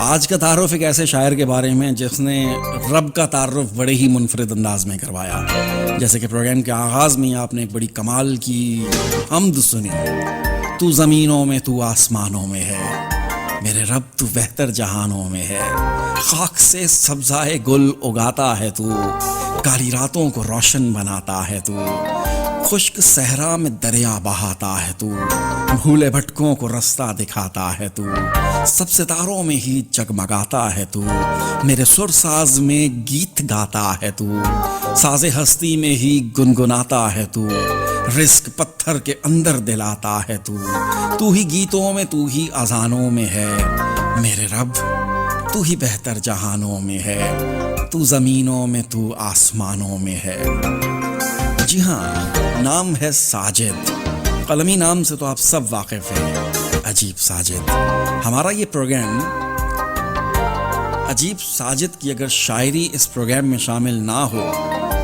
آج کا تعارف ایک ایسے شاعر کے بارے میں جس نے رب کا تعارف بڑے ہی منفرد انداز میں کروایا. جیسے کہ پروگرام کے آغاز میں آپ نے ایک بڑی کمال کی حمد سنی. تو زمینوں میں تو آسمانوں میں ہے میرے رب، تو بہتر جہانوں میں ہے. خاک سے سبزائے گل اگاتا ہے تو، کالی راتوں کو روشن بناتا ہے تو، خشک صحرا میں دریا بہاتا ہے تو، بھولے بھٹکوں کو رستہ دکھاتا ہے تو، سب ستاروں میں ہی جگمگاتا ہے تو، میرے سر ساز میں گیت گاتا ہے تو، ساز ہستی میں ہی گنگناتا ہے تو، رزق پتھر کے اندر دلاتا ہے تو ہی گیتوں میں، تو ہی اذانوں میں ہے میرے رب، تو ہی بہتر جہانوں میں ہے، تو زمینوں میں تو آسمانوں میں ہے. جی ہاں، نام ہے ساجد. قلمی نام سے تو آپ سب واقف ہیں، عجیب ساجد. ہمارا یہ پروگرام عجیب ساجد کی اگر شاعری اس پروگرام میں شامل نہ ہو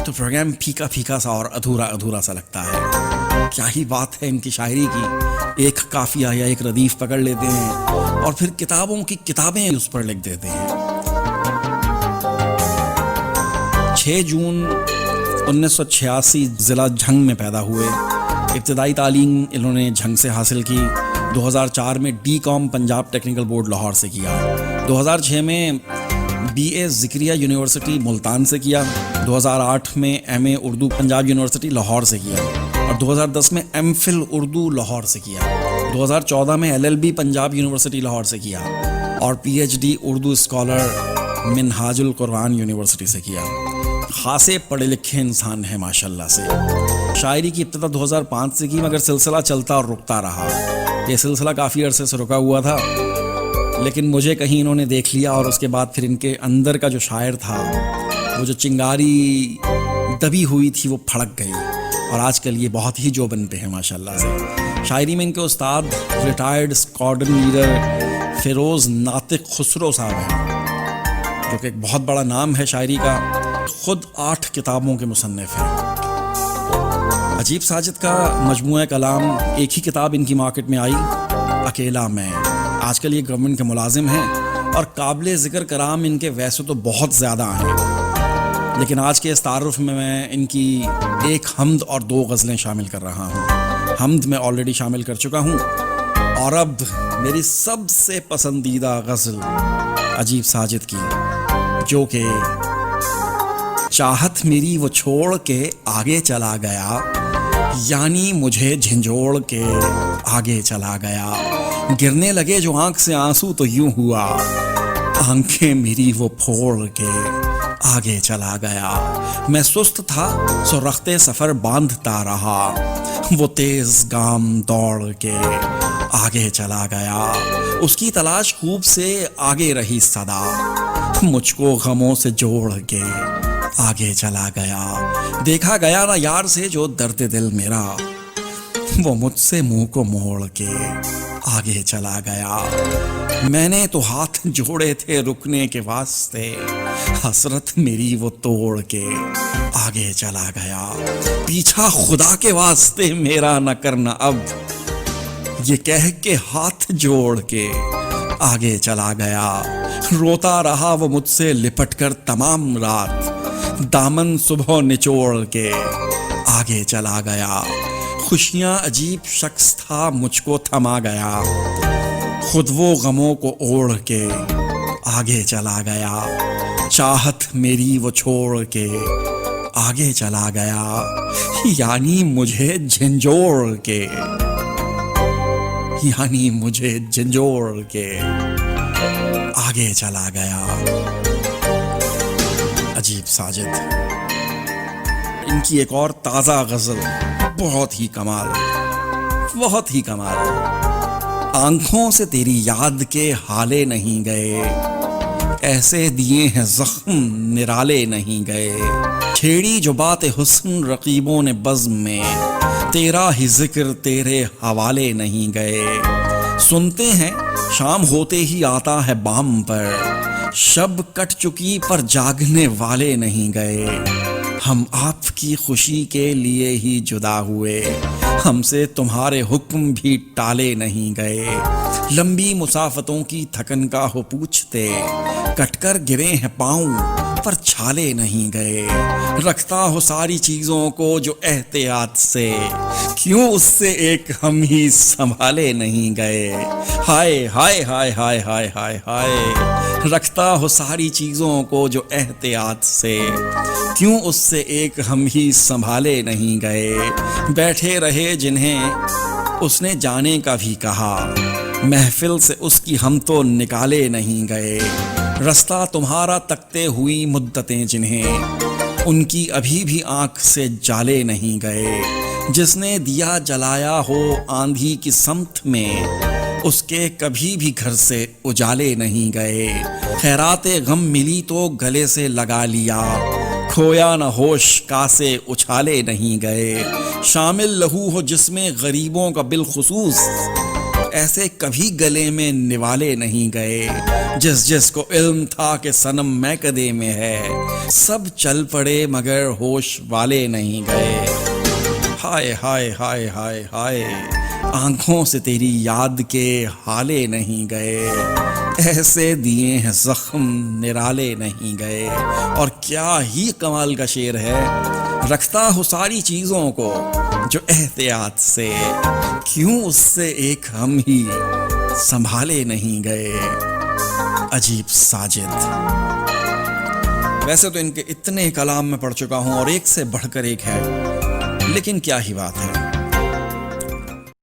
تو پروگرام پھیکا پھیکا سا اور ادھورا ادھورا سا لگتا ہے. کیا ہی بات ہے ان کی شاعری کی. ایک قافیہ یا ایک ردیف پکڑ لیتے ہیں اور پھر کتابوں کی کتابیں اس پر لکھ دیتے ہیں. 6 جون 1986 ضلع جھنگ میں پیدا ہوئے. ابتدائی تعلیم انہوں نے جھنگ سے حاصل کی. 2004 میں D com Punjab technical board Lahore سے کیا. 2006 میں B A Zakariya university Multan سے کیا. 2008 میں M A Urdu Punjab university Lahore سے کیا اور 2010 میں ایم فل اردو لاہور سے کیا. 2014 میں L L B Punjab university Lahore سے کیا اور P H D Urdu scholar Minhaj ul-Quran University سے کیا. خاصے پڑھے لکھے انسان ہیں ماشاءاللہ سے. شاعری کی ابتدا 2005 سے کی مگر سلسلہ چلتا اور رکتا رہا. یہ سلسلہ کافی عرصے سے رکا ہوا تھا لیکن مجھے کہیں انہوں نے دیکھ لیا اور اس کے بعد پھر ان کے اندر کا جو شاعر تھا، وہ جو چنگاری دبی ہوئی تھی، وہ پھڑک گئی اور آج کل یہ بہت ہی جوبن پہ ہے ماشاءاللہ سے. شاعری میں ان کے استاد ریٹائرڈ اسکواڈرن لیڈر فیروز ناطق خسرو صاحب ہیں، جو کہ ایک بہت بڑا نام ہے شاعری کا. خود 8 کتابوں کے مصنف ہیں. عجیب ساجد کا مجموعہ کلام ایک ہی کتاب ان کی مارکیٹ میں آئی، اکیلا میں. آج کل یہ گورنمنٹ کے ملازم ہیں اور قابل ذکر کلام ان کے ویسے تو بہت زیادہ ہیں، لیکن آج کے اس تعارف میں ان کی ایک حمد اور 2 غزلیں شامل کر رہا ہوں. حمد میں آلریڈی شامل کر چکا ہوں اور اب میری سب سے پسندیدہ غزل عجیب ساجد کی، جو کہ چاہت میری وہ چھوڑ کے آگے چلا گیا، یعنی مجھے جھنجھوڑ کے آگے چلا گیا. گرنے لگے جو آنکھ سے آنسو تو یوں ہوا، آنکھیں میری وہ پھوڑ کے آگے چلا گیا. میں سست تھا سو رختے سفر باندھتا رہا، وہ تیز گام دوڑ کے آگے چلا گیا. اس کی تلاش خوب سے آگے رہی صدا، مجھ کو غموں سے جوڑ کے آگے چلا گیا. دیکھا گیا نا یار سے جو درد دل میرا، وہ مجھ سے منہ کو موڑ کے آگے چلا گیا. میں نے تو ہاتھ جوڑے تھے رکنے کے واسطے، حسرت میری وہ توڑ کے آگے چلا گیا. پیچھا خدا کے واسطے میرا نہ کرنا اب، یہ کہہ کے ہاتھ جوڑ کے آگے چلا گیا. روتا رہا وہ مجھ سے لپٹ کر تمام رات، دامن صبح نچوڑ کے آگے چلا گیا. خوشیاں عجیب شخص تھا مجھ کو تھما گیا، خود وہ غموں کو اوڑھ کے آگے چلا گیا. چاہت میری وہ چھوڑ کے آگے چلا گیا، یعنی مجھے جھنجھوڑ کے، یعنی مجھے جھنجھوڑ کے آگے چلا گیا. عجیب ساجد. ان کی ایک اور تازہ غزل بہت ہی کمال، بہت ہی کمال. آنکھوں سے تیری یاد کے حالے نہیں گئے، ایسے دیے ہیں زخم نرالے نہیں گئے. چھیڑی جو بات حسن رقیبوں نے بزم میں، تیرا ہی ذکر تیرے حوالے نہیں گئے. سنتے ہیں شام ہوتے ہی آتا ہے بام پر، شب کٹ چکی پر جاگنے والے نہیں گئے. ہم آپ کی خوشی کے لیے ہی جدا ہوئے، ہم سے تمہارے حکم بھی ٹالے نہیں گئے. لمبی مسافتوں کی تھکن کا ہو پوچھتے، کٹ کر گرے ہیں پاؤں پر چھالے نہیں گئے، رکھتا ہو ساری چیزوں کو جو احتیاط سے، کیوں اس سے ایک ہم ہی سنبھالے نہیں گئے، ہائے ہائے ہائے ہائے ہائے ہائے ہائے، رکھتا ہو ساری چیزوں کو جو احتیاط سے، کیوں اس سے ایک ہم ہی سنبھالے نہیں گئے، بیٹھے رہے جنہیں اس نے جانے کا بھی کہا، محفل سے اس کی ہم تو نکالے نہیں گئے، رستہ تمہارا تکتے ہوئی مدتیں جنہیں ان کی ابھی بھی آنکھ سے جالے نہیں گئے، جس نے دیا جلایا ہو آندھی کی سمت میں اس کے کبھی بھی گھر سے اجالے نہیں گئے، خیرات غم ملی تو گلے سے لگا لیا، کھویا نہ ہوش کاسے اچھالے نہیں گئے، شامل لہو ہو جس میں غریبوں کا بالخصوص ایسے کبھی گلے میں نوالے نہیں گئے، جس کو علم تھا کہ صنم میکدے میں ہے، سب چل پڑے مگر ہوش والے نہیں گئے، ہائے ہائے ہائے ہائے ہائے، آنکھوں سے تیری یاد کے حالے نہیں گئے، ایسے دیے ہیں زخم نرالے نہیں گئے، اور کیا ہی کمال کا شعر ہے، رکھتا ہو ساری چیزوں کو جو احتیاط سے، کیوں اس سے ایک ہم ہی سنبھالے نہیں گئے، عجیب ساجد۔ ویسے تو ان کے اتنے کلام میں پڑھ چکا ہوں اور ایک سے بڑھ کر ایک ہے، لیکن کیا ہی بات ہے،